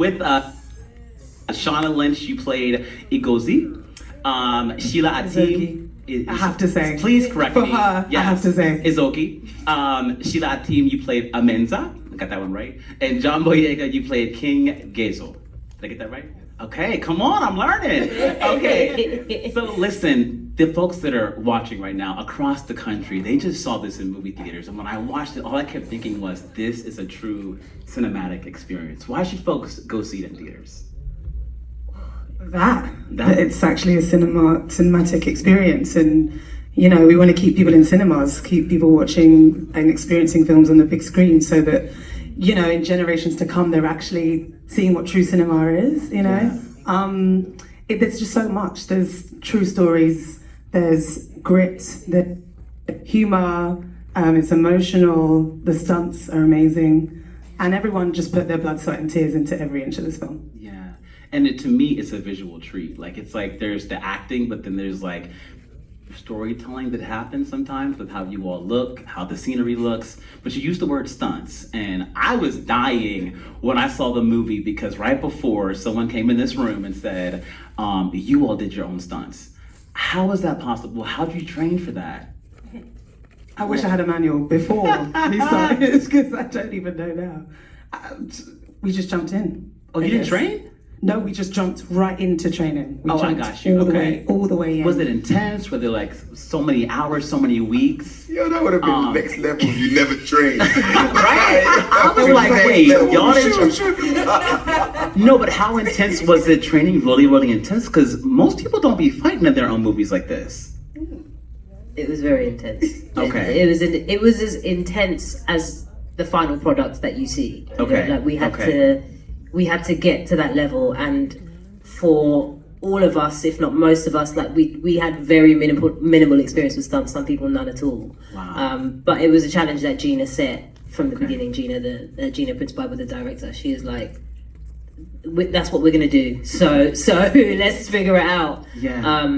with Shauna Lynch, you played Igozi. Sheila Atim. I have to say. Please correct For me. her, Yes. I have to say. Izoki. Sheila Atim, you played Amenza. I got that one right. And John Boyega, you played King Gezo. Did I get that right? Okay, come on, I'm learning. Okay. So listen, the folks that are watching right now across the country, they just saw this in movie theaters. And when I watched it, all I kept thinking was, this is a true cinematic experience. Why should folks go see it in theaters? That it's actually a cinematic experience, and you know, we want to keep people in cinemas, keep people watching and experiencing films on the big screen, so that, you know, in generations to come, they're actually seeing what true cinema is. You know, there's just so much. There's true stories. There's grit. There's humor. It's emotional. The stunts are amazing, and everyone just put their blood, sweat, and tears into every inch of this film. And to me, it's a visual treat. Like, it's like there's the acting, but then there's like storytelling that happens sometimes with how you all look, how the scenery looks. But you use the word stunts, and I was dying when I saw the movie, because right before, someone came in this room and said, you all did your own stunts. How was that possible? How did you train for that? I wish I had a manual before we started, because I don't even know now. We just jumped in. Oh, you didn't train? No, we just jumped right into training. I got you. All the way in. Was it intense? Were there like so many hours, so many weeks? Yo, that would have been next level if you never trained. Right? I was like, wait, y'all didn't. No, but how intense was it? Training really, really intense? Because most people don't be fighting in their own movies like this. It was very intense. Okay. It was as intense as the final product that you see. Okay. Like we had to get to that level, and for all of us, if not most of us, like we had very minimal experience with stunts. Some people none at all. Wow. But it was a challenge that Gina set from the beginning. Gina, Gina Prince Bible, the director, she is like, that's what we're gonna do. So let's figure it out. Yeah.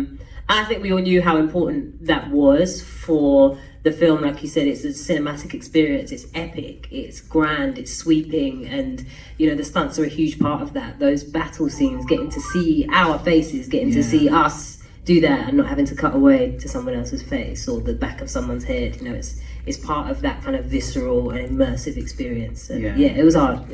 I think we all knew how important that was for the film. Like you said, it's a cinematic experience. It's epic. It's grand. It's sweeping, and you know the stunts are a huge part of that. Those battle scenes, getting to see our faces, getting to see us do that, and not having to cut away to someone else's face or the back of someone's head. You know, it's part of that kind of visceral and immersive experience. And it was hard.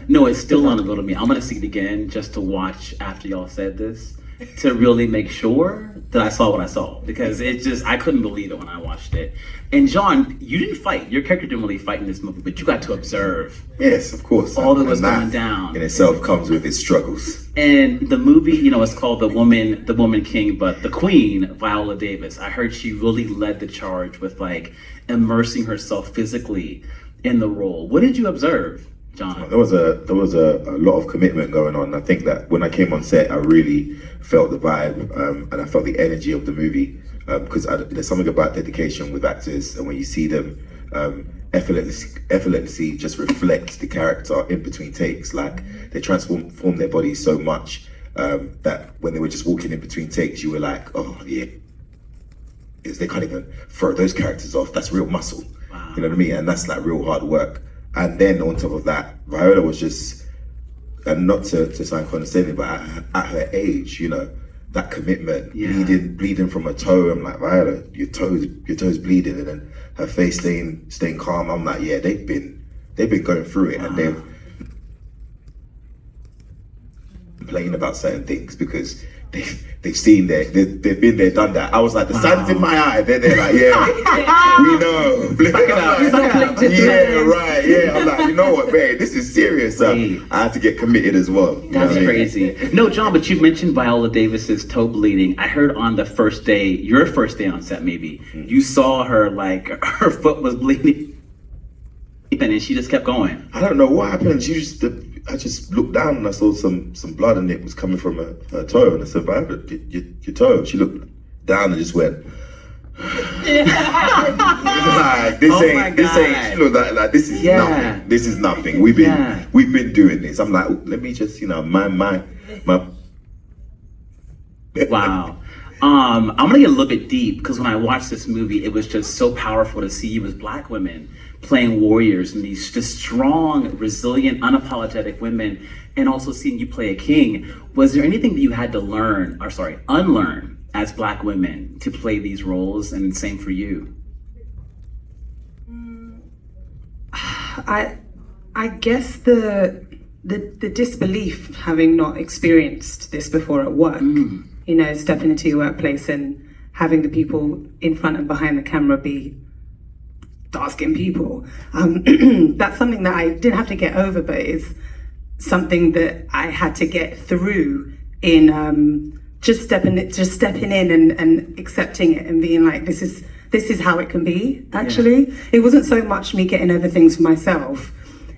No, it's still on the go to me. I'm gonna see it again just to watch after y'all said this, to really make sure that I saw what I saw, because I couldn't believe it when I watched it. And John, you didn't fight. Your character didn't really fight in this movie, but you got to observe. Yes, of course. All that was going down. In itself comes with its struggles. And the movie, you know, it's called The Woman King, but the Queen, Viola Davis, I heard she really led the charge with like immersing herself physically in the role. What did you observe, John? There was a lot of commitment going on. I think that when I came on set, I really felt the vibe, and I felt the energy of the movie, because there's something about dedication with actors, and when you see them effortlessly just reflect the character in between takes, like they transform their bodies so much that when they were just walking in between takes, you were like, oh yeah, they can't even throw those characters off. That's real muscle. Wow. You know what I mean? And that's like real hard work. And then on top of that, Viola was just, and not to sound condescending, but at her age, you know, that commitment, bleeding from her toe. I'm like, Viola, your toes bleeding, and then her face staying calm. I'm like, yeah, they've been going through it, and they've complained about certain things because they've seen they've been there, done that. I was like, the sun's in my eye. They're like, yeah, we know. Yeah, right. Yeah, I'm like, you know what, man, this is serious. So I had to get committed as well. That's crazy. No, John, but you mentioned Viola Davis's toe bleeding. I heard on the first day, your first day on set, maybe you saw her like her foot was bleeding, and she just kept going. I don't know what happened. I just looked down and I saw some blood, and it was coming from her toe, and I said, Viola, your toe. She looked down and just went, like, this ain't, she looked like this is nothing. This is nothing. We've been doing this. I'm like, let me just, you know, my Wow. I'm gonna get a little bit deep because when I watched this movie, it was just so powerful to see you as Black women playing warriors and these just strong, resilient, unapologetic women, and also seeing you play a king. Was there anything that you had to unlearn as Black women to play these roles, and same for you? I guess the disbelief, having not experienced this before at work, you know, stepping into your workplace and having the people in front and behind the camera be dark-skinned people. That's something that I didn't have to get over, but it's something that I had to get through in just stepping in and accepting it and being like, this is how it can be, actually. Yeah. It wasn't so much me getting over things for myself.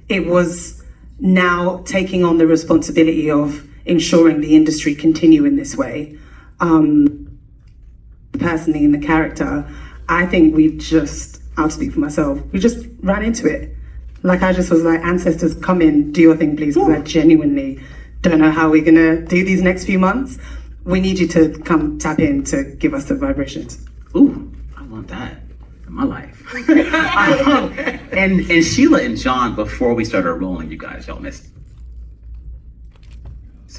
It was now taking on the responsibility of ensuring the industry continue in this way. Personally, in the character, I think I'll speak for myself, we just ran into it. Like, I just was like, ancestors, come in, do your thing, please, because I genuinely don't know how we're gonna do these next few months. We need you to come tap in to give us the vibrations. Ooh, I want that in my life. And Sheila and John, before we started rolling, you guys, y'all missed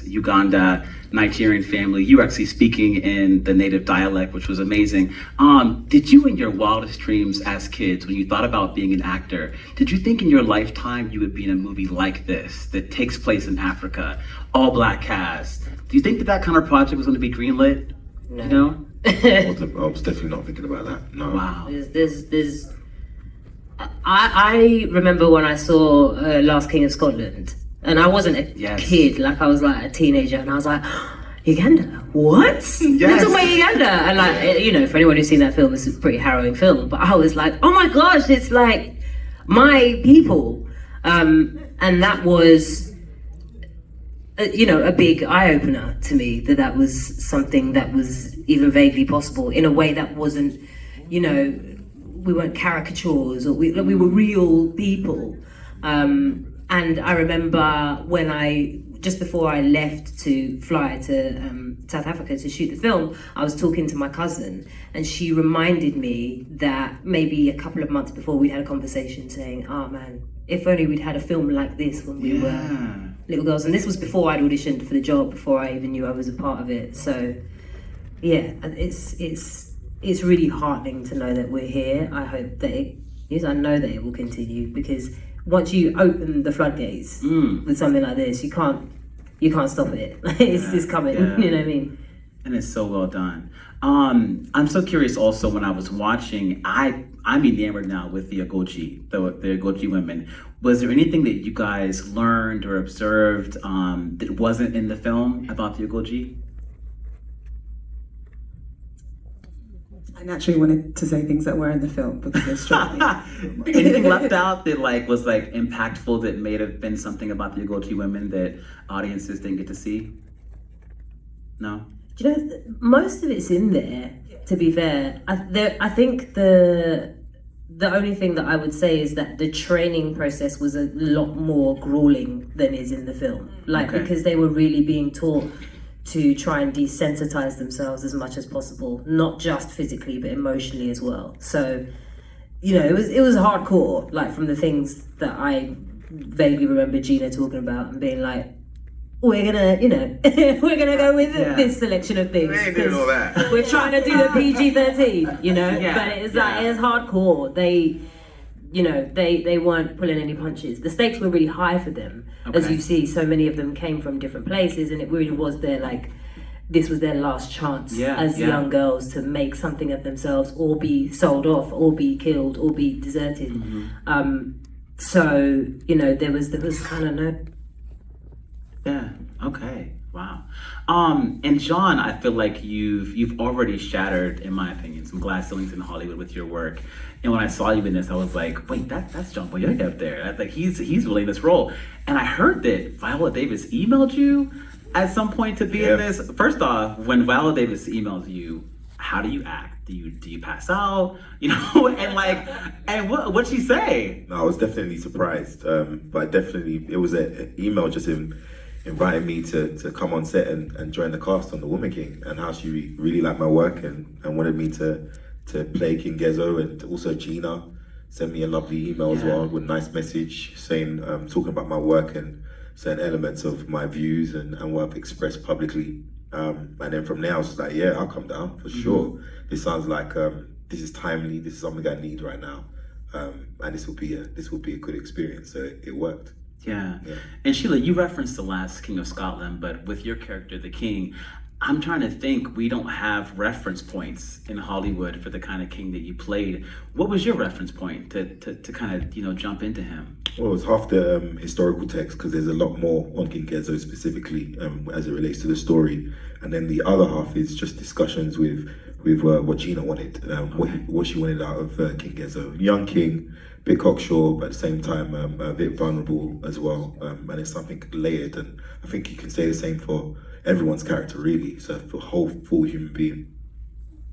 Uganda, Nigerian family. You were actually speaking in the native dialect, which was amazing. Did you, in your wildest dreams as kids, when you thought about being an actor, did you think in your lifetime you would be in a movie like this that takes place in Africa, all Black cast? Do you think that kind of project was going to be greenlit? No. You know? I was definitely not thinking about that. No. Wow. I remember when I saw Last King of Scotland, and I wasn't a kid, like I was like a teenager, and I was like, Uganda? What? Yes. You're talking about Uganda? And like, you know, for anyone who's seen that film, it's a pretty harrowing film, but I was like, oh my gosh, it's like my people. And that was, you know, a big eye-opener to me, that was something that was even vaguely possible in a way that wasn't, you know, we weren't caricatures, or we were real people. And I remember just before I left to fly to South Africa to shoot the film, I was talking to my cousin, and she reminded me that maybe a couple of months before we'd had a conversation saying, oh man, if only we'd had a film like this when we were little girls. And this was before I'd auditioned for the job, before I even knew I was a part of it. So yeah, it's really heartening to know that we're here. I hope that I know that it will continue, because once you open the floodgates with something like this, you can't stop it. It's coming. You know what I mean? And it's so well done. I'm so curious. Also, when I was watching, I'm enamored now with the Ogoji, the Ogoji women. Was there anything that you guys learned or observed that wasn't in the film about the Ogoji? I naturally wanted to say things that were in the film because they struck me. Anything left out that was impactful, that may have been something about the Ogoji women that audiences didn't get to see? No? Do you know, most of it's in there, to be fair. I think the only thing that I would say is that the training process was a lot more grueling than is in the film. Because they were really being taught to try and desensitize themselves as much as possible, not just physically but emotionally as well. So, you know, it was hardcore, from the things that I vaguely remember Gina talking about and being like, we're gonna, you know, we're gonna go with this selection of things. We ain't doing all that. We're trying to do the PG-13, you know, but it's it's hardcore. They weren't pulling any punches. The stakes were really high for them. As you see, so many of them came from different places, and it really was this was their last chance as young girls to make something of themselves, or be sold off, or be killed, or be deserted. So, you know, there was kind of no... Yeah, okay, wow. And John, I feel like you've already shattered, in my opinion, some glass ceilings in Hollywood with your work. And when I saw you in this, I was like, wait, that's John Boyega up there. I think he's really in this role. And I heard that Viola Davis emailed you at some point to be in this. First off, when Viola Davis emails you, how do you act? Do you pass out? You know, and what'd she say? No, I was definitely surprised. But definitely, it was an email just him invited me to come on set and join the cast on The Woman King, and how she really liked my work and wanted me to play King Gezo. And also Gina sent me a lovely email as well with a nice message saying, talking about my work and certain elements of my views and what I've expressed publicly. And then from there I was just like, yeah, I'll come down for sure. This sounds like this is timely, this is something I need right now. And this will be a good experience. So it worked. Yeah. And Sheila, you referenced The Last King of Scotland, but with your character, the King, I'm trying to think, we don't have reference points in Hollywood for the kind of king that you played. What was your reference point to kind of, jump into him? Well, it's half the historical text, because there's a lot more on King Gezo specifically as it relates to the story. And then the other half is just discussions with what Gina wanted, what she wanted out of King Gezo. Young king, a bit cocksure, but at the same time a bit vulnerable as well. And it's something layered, and I think you can say the same for everyone's character, really. So for a whole full human being.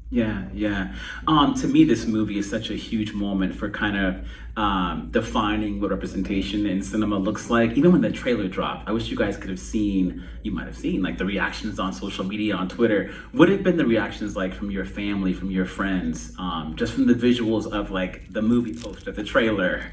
Yeah. To me, this movie is such a huge moment for kind of defining what representation in cinema looks like. Even when the trailer dropped, I wish you guys could have seen, you might have seen, like the reactions on social media, on Twitter. What have been the reactions like from your family, from your friends, just from the visuals of like the movie poster, the trailer?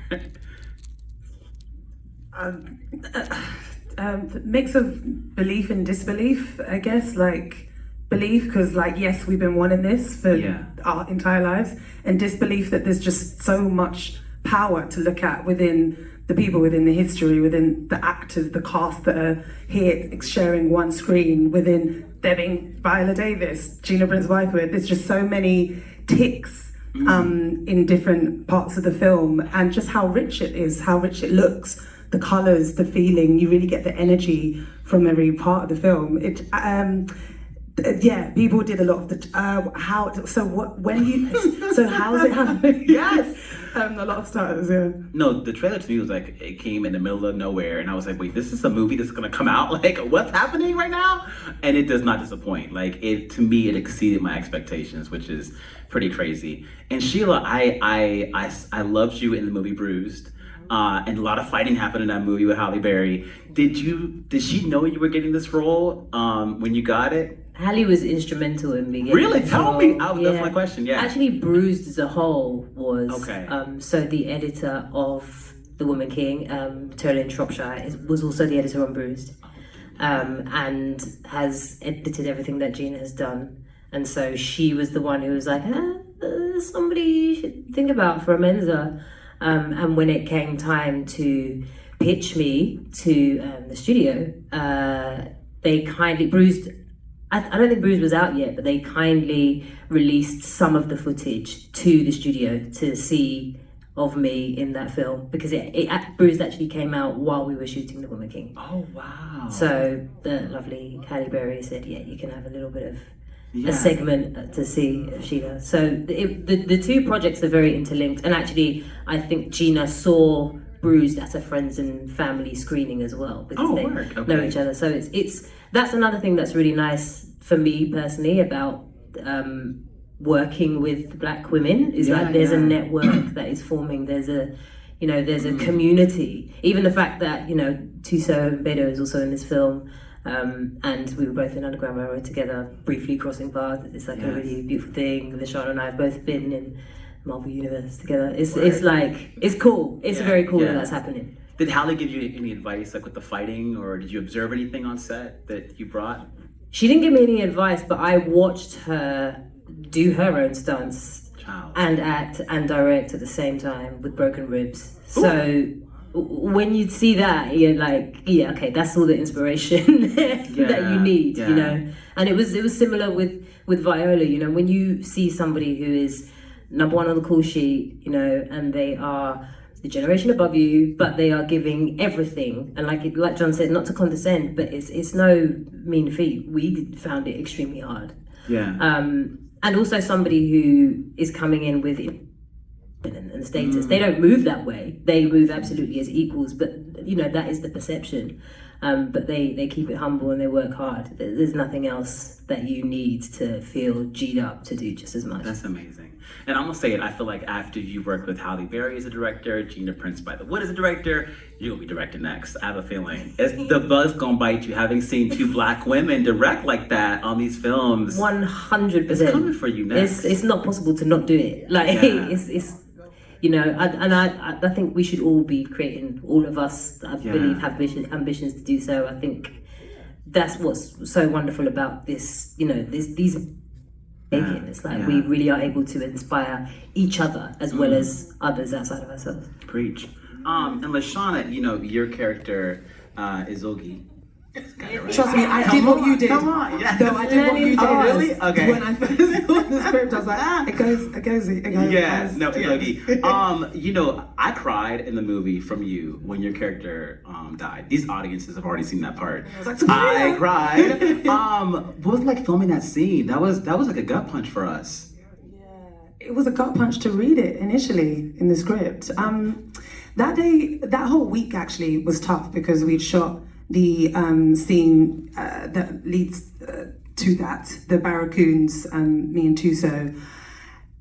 Mix of belief and disbelief, I guess. Like, belief because, like, yes, we've been wanting this for our entire lives, and disbelief that there's just so much power to look at within the people, within the history, within the actors, the cast that are here sharing one screen, within there being Viola Davis, Gina Prince-Bythewood. There's just so many ticks in different parts of the film, and just how rich it is, how rich it looks, the colors, the feeling. You really get the energy from every part of the film. People did a lot of the how's it happening? Yes. A lot of starters, No, the trailer to me was like, it came in the middle of nowhere, and I was like, wait, this is a movie that's gonna come out? Like, what's happening right now? And it does not disappoint. Like, to me, it exceeded my expectations, which is pretty crazy. And Sheila, I loved you in the movie Bruised. And a lot of fighting happened in that movie with Halle Berry. Did she know you were getting this role when you got it? Halle was instrumental in me. Really? Tell me. That's my question. Yeah. Actually, Bruised as a whole was okay. So the editor of The Woman King, Terlin Shropshire, was also the editor on Bruised, and has edited everything that Gina has done. And so she was the one who was like, somebody you should think about for a Mensa. And when it came time to pitch me to the studio, they kindly, Bruised, I don't think Bruised was out yet, but they kindly released some of the footage to the studio to see of me in that film, because Bruised actually came out while we were shooting The Woman King. Oh, wow. So the lovely Halle Berry said, yeah, you can have a little bit of a segment to see Sheila. So the two projects are very interlinked, and actually I think Gina saw Bruised at a friends and family screening as well, because they know each other. So that's another thing that's really nice for me personally about working with Black women, is that there's a network that is forming. There's a community. Even the fact that Tuso Bedo is also in this film. And we were both in Underground Railroad together, briefly crossing paths. It's like a really beautiful thing. Lashana and I have both been in Marvel Universe together. It's cool. It's very cool that that's happening. Did Halle give you any advice, like with the fighting, or did you observe anything on set that you brought? She didn't give me any advice, but I watched her do her own stunts and act and direct at the same time with broken ribs. Ooh. So when you see that, you're like, yeah, okay, that's all the inspiration that you need, And it was similar with Viola, when you see somebody who is number one on the call sheet, and they are the generation above you, but they are giving everything. And like John said, not to condescend, but it's no mean feat. We found it extremely hard. Yeah. And also somebody who is coming in with and status. They don't move that way. They move absolutely as equals, but that is the perception. but they keep it humble and they work hard. There's nothing else that you need to feel G'd up to do just as much. That's amazing. And I'm gonna say it, I feel like after you worked with Halle Berry as a director, Gina Prince by the Wood as a director, you're gonna be directing next. I have a feeling. It's the buzz gonna bite you having seen two Black women direct like that on these films. 100%. It's coming for you next. It's not possible to not do it. Like it's you know, I think we should all be creating. All of us, I believe, have ambitions to do so. I think that's what's so wonderful about this. You know, these. It's like we really are able to inspire each other as well as others outside of ourselves. Preach. And Lashana, you know, your character is Ogi. Trust me, I did what you did. Come on, yeah. No, I did what you did. Oh, really? Okay. When I first saw the script, I was like, it goes. Yeah, no, Yogi. You know, I cried in the movie from you when your character died. These audiences have already seen that part. I cried. What was it like filming that scene? That was like a gut punch for us. It was a gut punch to read it initially in the script. That day, that whole week actually was tough because we'd shot the scene that leads to that, the Barracoons, me and Tuso.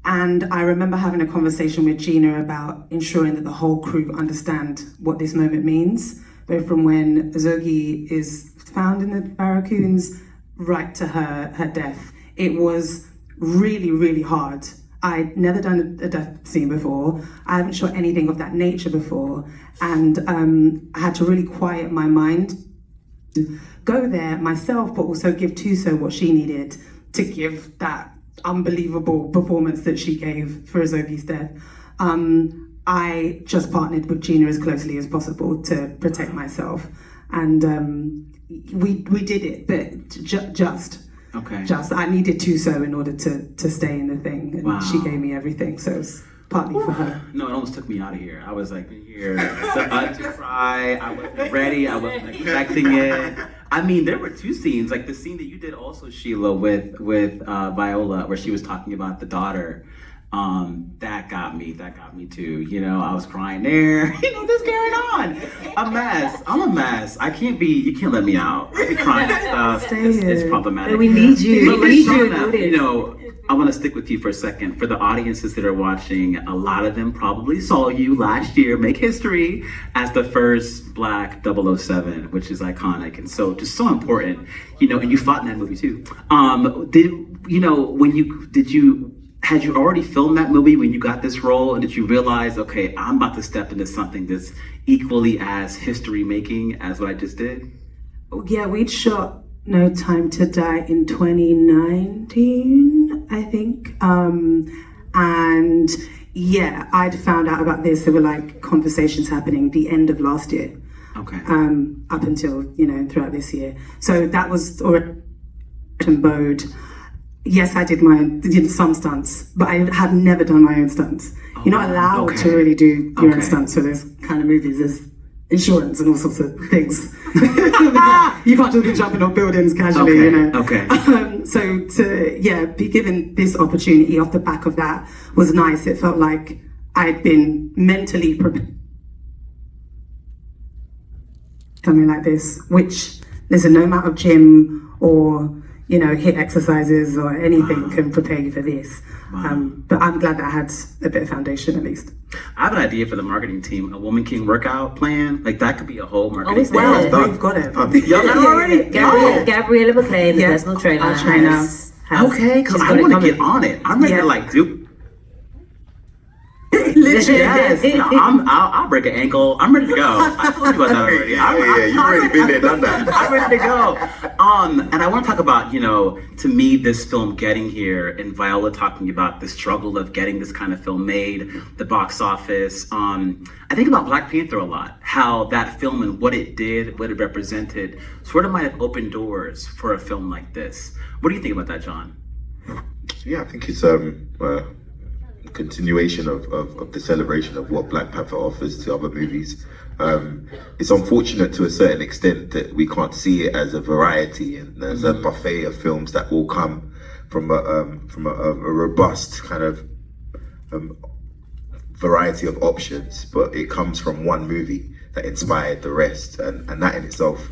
And I remember having a conversation with Gina about ensuring that the whole crew understand what this moment means, both from when Zogi is found in the Barracoons right to her death. It was really, really hard. I'd never done a death scene before. I haven't shot anything of that nature before. And I had to really quiet my mind, go there myself, but also give Tuso what she needed to give that unbelievable performance that she gave for Azogi's death. I just partnered with Gina as closely as possible to protect myself. And we did it, but just. Okay. Just, I needed Tuso in order to stay in the thing, and she gave me everything, so it's partly for her. No, it almost took me out of here. I was like, here to cry. I wasn't ready. I wasn't expecting it. I mean, there were two scenes, like the scene that you did also, Sheila, with Viola, where she was talking about the daughter. That got me too. You know, I was crying there. You know, what's going on? A mess. I'm a mess. You can't let me out. I be crying and stuff. It's problematic. We need you. But We need you. Lashana, you know, I want to stick with you for a second. For the audiences that are watching, a lot of them probably saw you last year make history as the first Black 007, which is iconic and so just so important. You know, and you fought in that movie too. Had you already filmed that movie when you got this role, and did you realize, okay, I'm about to step into something that's equally as history making as what I just did? Yeah, we'd shot No Time to Die in 2019, I think. And yeah, I'd found out about this. There were like conversations happening the end of last year. Okay. Up until, you know, throughout this year. So that was already bowed. Yes, I did some stunts, but I have never done my own stunts. You're not allowed to really do your own stunts for this kind of movies. There's insurance and all sorts of things. You can't just be jumping off buildings casually, you know. Okay. So to be given this opportunity off the back of that was nice. It felt like I'd been mentally prepared. Something like this, which listen, no amount of gym or HIIT exercises or anything can prepare you for this. But I'm glad that I had a bit of foundation at least. I have an idea for the marketing team, a Woman King workout plan. Like that could be a whole marketing plan. We've got it. Y'all got it already? Gabriella McLean, the personal trainer. Our trainer. Okay, because I want to get on it. I'm ready to do. Yes, I'll break an ankle. I'm ready to go. I told you about that already. You've already been there, done that. I'm ready to go. And I want to talk about, to me, this film getting here, and Viola talking about the struggle of getting this kind of film made, the box office. I think about Black Panther a lot, how that film and what it did, what it represented, sort of might have opened doors for a film like this. What do you think about that, John? Yeah, I think it's continuation of the celebration of what Black Panther offers to other movies. It's unfortunate to a certain extent that we can't see it as a variety and as a buffet of films that will come from a robust kind of variety of options, but it comes from one movie. that inspired the rest, and that in itself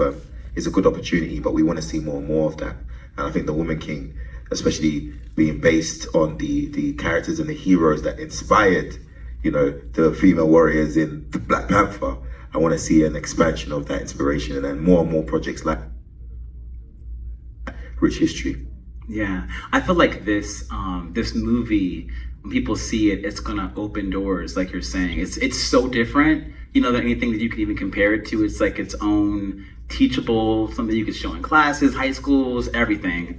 is a good opportunity. But we want to see more and more of that. And I think the Woman King, especially being based on the characters and the heroes that inspired, you know, the female warriors in the Black Panther, I want to see an expansion of that inspiration and then more and more projects like rich history. Yeah, I feel like this movie, when people see it, it's gonna open doors, like you're saying. It's so different, you know, than anything that you can even compare it to. It's like its own teachable, something you could show in classes, high schools, everything.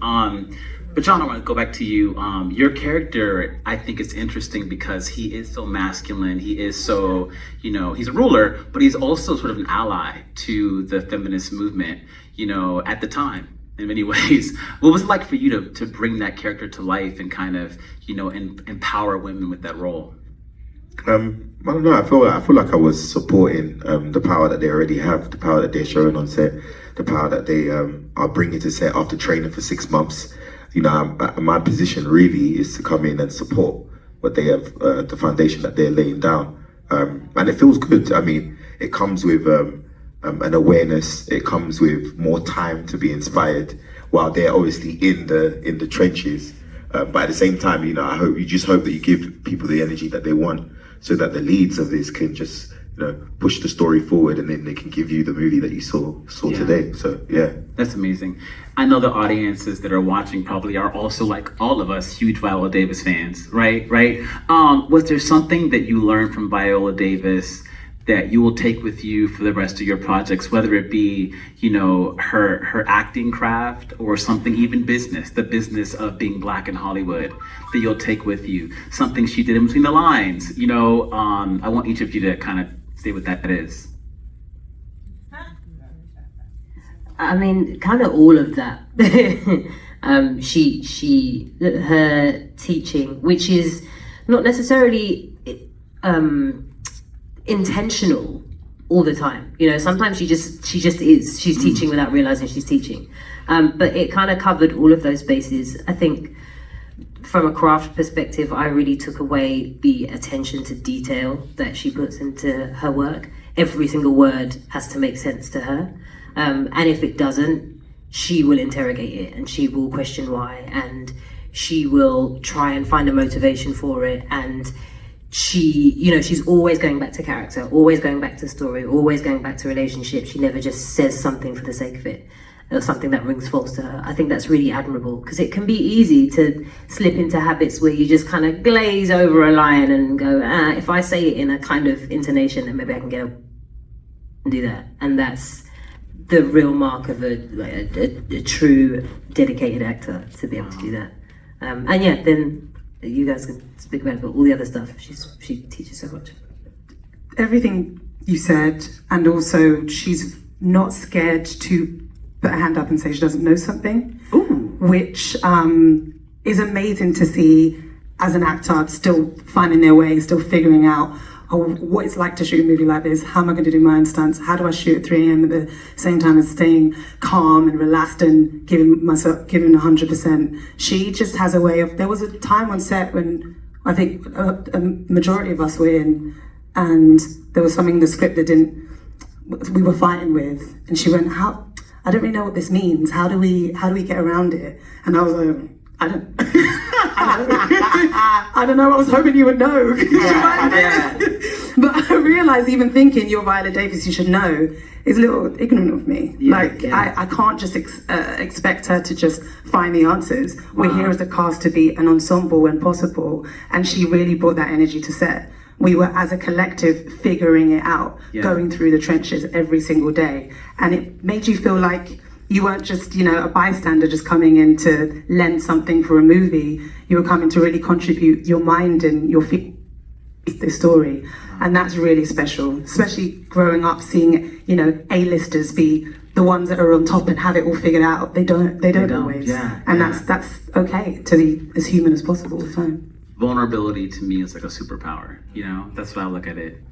But John, I want to go back to you. Your character, I think it's interesting because he is so masculine. He is so, you know, he's a ruler, but he's also sort of an ally to the feminist movement, you know, at the time. In many ways, what was it like for you to bring that character to life and kind of, you know, empower women with that role? I don't know. I feel like I was supporting the power that they already have, the power that they're showing on set, the power that they are bringing to set after training for 6 months. You know, my position really is to come in and support what they have, the foundation that they're laying down, and it feels good. I mean, it comes with an awareness. It comes with more time to be inspired while they're obviously in the trenches. But at the same time, you know, you just hope that you give people the energy that they want, so that the leads of this can just, you know, push the story forward, and then they can give you the movie that you saw today. So yeah, that's amazing. I know the audiences that are watching probably are also, like all of us, huge Viola Davis fans, right? Was there something that you learned from Viola Davis that you will take with you for the rest of your projects, whether it be, you know, her acting craft or something, even the business of being Black in Hollywood, that you'll take with you? Something she did in between the lines, you know. I want each of you to kind of say what that is. I mean, kind of all of that. Her teaching, which is not necessarily intentional all the time. You know, sometimes she just is. She's teaching without realizing she's teaching. But it kind of covered all of those bases. I think from a craft perspective, I really took away the attention to detail that she puts into her work. Every single word has to make sense to her. And if it doesn't, she will interrogate it and she will question why, and she will try and find a motivation for it. And she, you know, she's always going back to character, always going back to story, always going back to relationship. She never just says something for the sake of it, or something that rings false to her. I think that's really admirable, because it can be easy to slip into habits where you just kind of glaze over a line and go, if I say it in a kind of intonation, then maybe I can get up and do that. And that's the real mark of a true dedicated actor, to be able to do that. And yeah, then you guys can speak about it, but all the other stuff, she teaches so much. Everything you said, and also she's not scared to put her hand up and say she doesn't know something. Ooh. Which is amazing to see as an actor, still finding their way, still figuring out what it's like to shoot a movie like this. How am I going to do my own stunts? How do I shoot at 3 a.m. at the same time as staying calm and relaxed and giving 100%? She just has a way of. There was a time on set when I think a majority of us were in, and there was something in the script that we were fighting with, and she went, "How? I don't really know what this means. How do we get around it?" And I was like, I don't know. I was hoping you would know. Yeah. But I realized, even thinking you're Viola Davis, you should know, is a little ignorant of me. I can't just expect her to just find the answers. Wow. We're here as a cast to be an ensemble when possible, and she really brought that energy to set. We were, as a collective, figuring it out, going through the trenches every single day, and it made you feel like you weren't just, you know, a bystander just coming in to lend something for a movie. You were coming to really contribute your mind and your feet to the story. And that's really special, especially growing up, seeing, you know, A-listers be the ones that are on top and have it all figured out. They don't always. And that's okay, to be as human as possible all the time. Vulnerability to me is like a superpower, you know? That's what I look at it.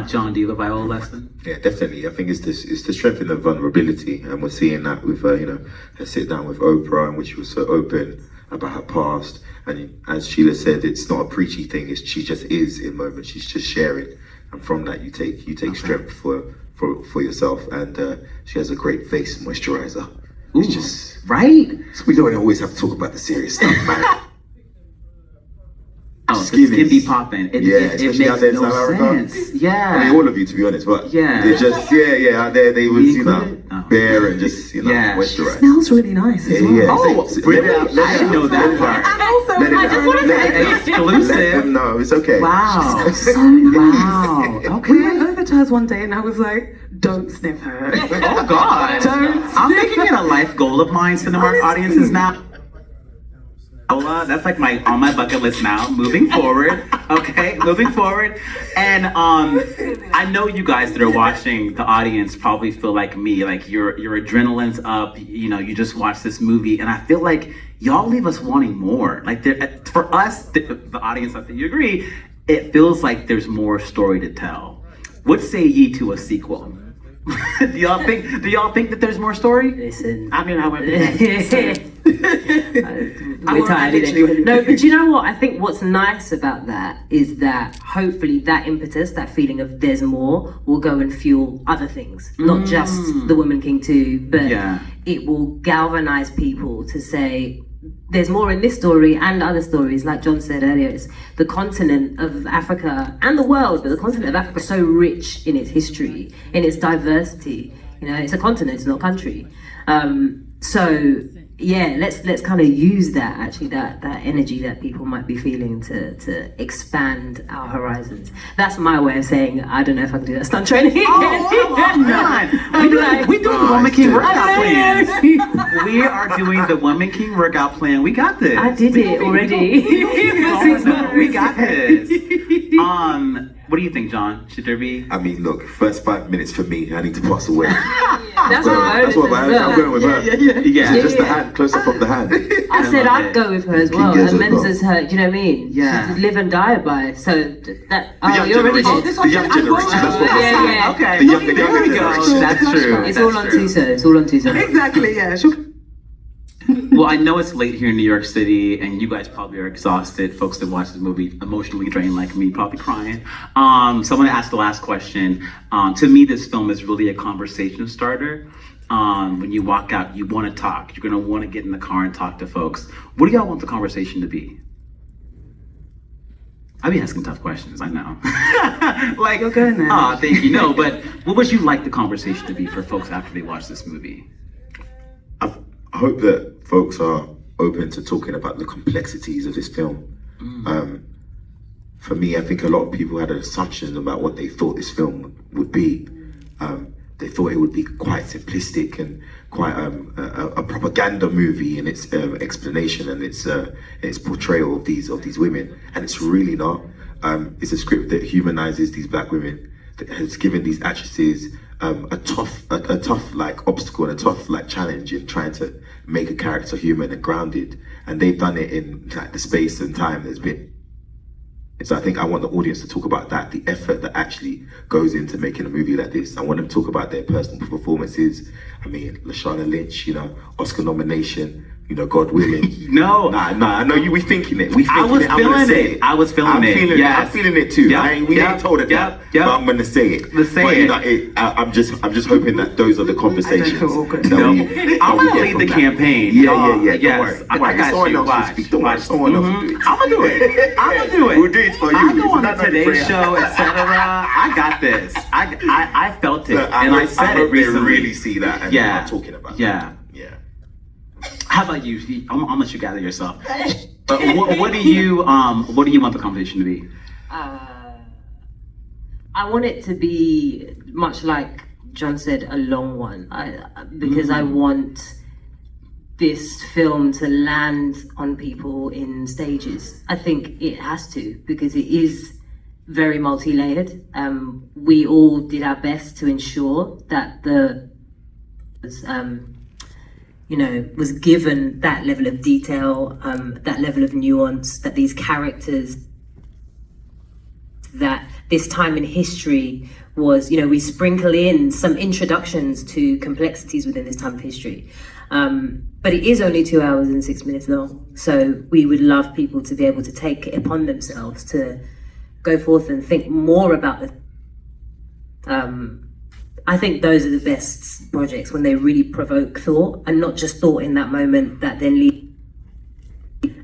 John, do you have a Viola lesson? Yeah, definitely. I think it's the strength in the vulnerability, and we're seeing that with you know, her sit down with Oprah, in which she was so open about her past. And as Sheila said, it's not a preachy thing. She just is in moments. She's just sharing. and from that you take strength for yourself. And she has a great face moisturizer. It's just right. so we don't always have to talk about the serious stuff, man. Oh, skin be popping. It especially makes out there in no South sense. Africa. Yeah. I mean, all of you, to be honest, but Yeah. they just out there they was included? Oh. bare and just Yeah. moisturized. Smells really nice as well. Yeah. Oh, really? I didn't know that part. And also, Let it I out. just want to Let say, it out. Exclusive. Let them know it's okay. Wow. so Wow. Okay. we went over to hers one day and I was like, don't sniff her. Oh God. Don't. I'm making it a life goal of mine. Cinemark audiences now. That's like on my bucket list now. Moving forward, okay, moving forward, and I know you guys that are watching, the audience probably feel like me, like your adrenaline's up. You know, you just watched this movie, and I feel like y'all leave us wanting more. Like for us, the audience, I think you agree, it feels like there's more story to tell. What say ye to a sequel? do y'all think that there's more story? Listen. I mean, I won't be We're tired, innit? No, but you know what? I think what's nice about that is that hopefully that impetus, that feeling of there's more, will go and fuel other things. Not just The Woman King 2, but it will galvanize people to say, there's more in this story and other stories. Like John said earlier, it's the continent of Africa and the world, but the continent of Africa is so rich in its history, in its diversity. You know, it's a continent, it's not a country. So yeah, let's kind of use that actually, that energy that people might be feeling to expand our horizons. That's my way of saying I don't know if I can do that stunt training. We doing the Woman King workout plan. We are doing the Woman King workout plan. We got this. I did it already. We got this. What do you think, John? Should there be? I mean, look, first 5 minutes for me, I need to pass away. That's That's what I'm going with her. Yeah. Just the hand, close up of the hand. I said I'd go with her as well. King Gezo And as well. Menza's her, do you know what I mean? Yeah. She's live and die by. So that. The young You already generation. did. The young generation. That's what we're saying. Yeah. Okay. The younger There we go. generation. That's true. It's That's all on true. Tuso. It's all on Tuso. Exactly, yeah. Well, I know it's late here in New York City, and you guys probably are exhausted. Folks that watch this movie, emotionally drained like me, probably crying. So I'm gonna ask the last question. To me, this film is really a conversation starter. When you walk out, you want to talk. You're gonna want to get in the car and talk to folks. What do y'all want the conversation to be? I be asking tough questions, I know. Like, You're good now. thank you. No, but what would you like the conversation to be for folks after they watch this movie? I hope that folks are open to talking about the complexities of this film. For me, I think a lot of people had assumptions about what they thought this film would be. They thought it would be quite simplistic and quite a propaganda movie in its explanation and its portrayal of these women, and it's really not. It's a script that humanizes these black women, that has given these actresses a tough like obstacle and a tough like challenge in trying to make a character human and grounded, and they've done it in like the space and time there's been. So I think I want the audience to talk about that, the effort that actually goes into making a movie like this. I want them to talk about their personal performances. I mean, Lashana Lynch, Oscar nomination, God willing. No. Nah, I know you be thinking it. We I thinking was it. I'm gonna feeling say it. I was feeling it. Feeling Yes. I'm feeling it too. Yep. We ain't told it that, but I'm gonna say it. Let's say but, it. I'm just hoping that those are the conversations. all good. that No. we I'm get gonna lead from the that. campaign. Yeah. Yes. Don't worry. I got Someone you. else will Watch. speak. Don't worry. Someone else will do it. I'm gonna do it. I'm gonna do it. We'll do it for you. I go It's on the not like Today prayer. Show, etc. I got this. I felt it, Look, and I hope said it they recently. really see that and Yeah. are talking about Yeah. it. Yeah. How about you? I'm gonna let you gather yourself. What do you want the conversation to be? I want it to be much like John said, a long one. Because I want this film to land on people in stages. I think it has to, because it is very multi-layered. We all did our best to ensure that was given that level of detail, that level of nuance, that these characters, that this time in history was, we sprinkle in some introductions to complexities within this time of history. But it is only 2 hours and 6 minutes long. So we would love people to be able to take it upon themselves to go forth and think more about I think those are the best projects when they really provoke thought, and not just thought in that moment that then leaves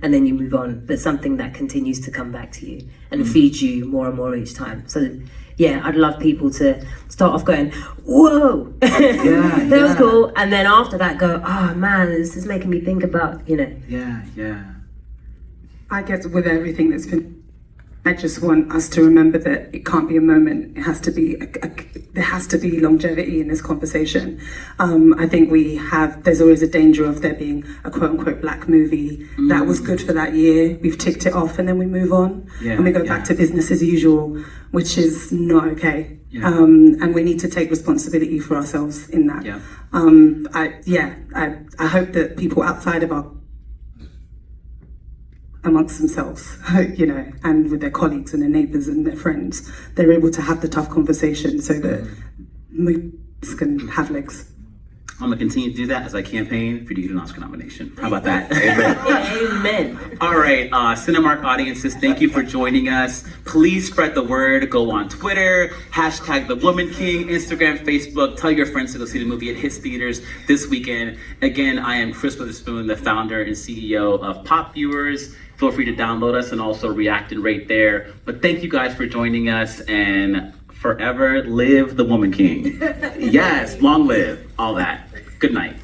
and then you move on, but something that continues to come back to you and feeds you more and more each time. So yeah, I'd love people to start off going, whoa, that was cool, and then after that go, oh man, this is making me think about, I guess with everything that's been, I just want us to remember that it can't be a moment. It has to be, there has to be longevity in this conversation. I think there's always a danger of there being a quote unquote black movie that was good for that year. We've ticked it off and then we move on and we go back to business as usual, which is not okay. And we need to take responsibility for ourselves in that. I hope that people outside of our amongst themselves, and with their colleagues and their neighbours and their friends, they're able to have the tough conversation so that movies can have legs. I'm gonna continue to do that as I campaign for you to get an Oscar nomination. How about that? Amen. All right, Cinemark audiences, thank you for joining us. Please spread the word. Go on Twitter, hashtag The Woman King, Instagram, Facebook. Tell your friends to go see the movie. It hits theaters this weekend. Again, I am Chris Witherspoon, the founder and CEO of Pop Viewers. Feel free to download us and also react and rate there. But thank you guys for joining us, and forever live the Woman King. Yes, long live, all that. Good night.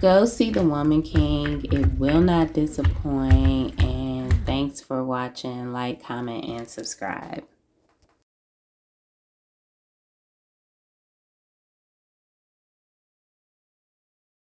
Go see The Woman King. It will not disappoint. And thanks for watching. Like, comment, and subscribe.